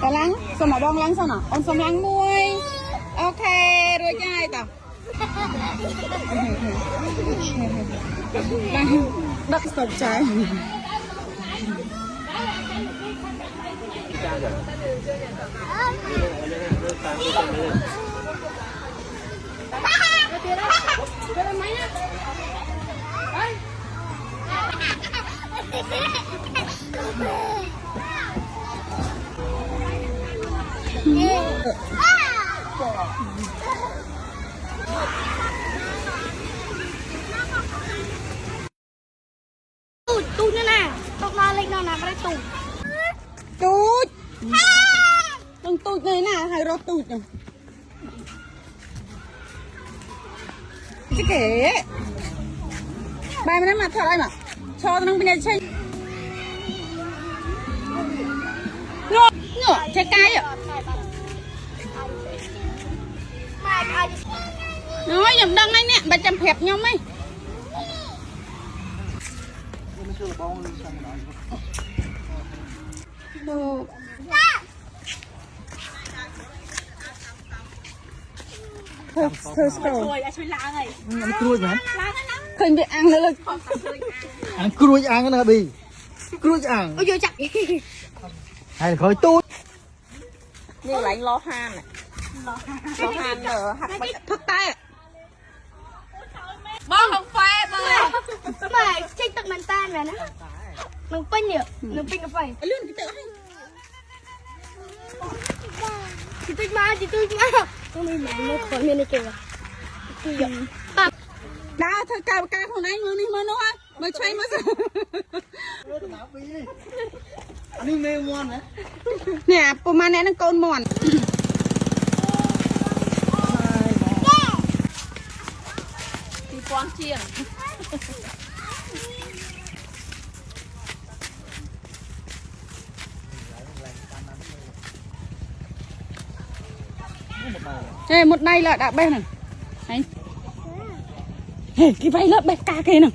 แต่ล้างสมบองล้างสนออนสมล้างมวยโอเคด้วยใจต่อดักตกใจตูดนี่นะตกนอนเล็กนอนนะไม่ได้ตูดตูดต้องตูดเลยนะให้รถตูดจะเก๋ใบมันนั้นมาเท่าไรมาชอตน้องเป็นยังไงใช่เงาะใช่ไก่อ่ะน้อยอย่างดังไงเนี่ยใบจำเพ็บยังไหมเธอสโตร์ช่วยล้างเลยมันกล้วยไหมเคยไปอ่างเลยอ่างกล้วยอ่างกันนะบีกล้วยอ่างโอ้ยจับให้คอยตู้นี่ไหลล้อห้านเลยล้อห้านเหรอหักไปพักใต้บ้องของไฟมาไม่ใช่ตักมันต้านนะมันเป็นเนี่ยมันเป็นกับไฟเลื่อนกี่เต๋อให้จิตมาต้องมีหมายไม่ขอเงินในเกลือดาเธอกาวกาของนายมือนี่มือนู้นมาใช้มาสิอันนี้เมมอนนะเนี่ยประมาณนี้นั่งโกนมอนตีฟองเชียงเฮ้ยหมดในละดับเบ้นเฮ้ยกี่ใบละเบ้กาเกน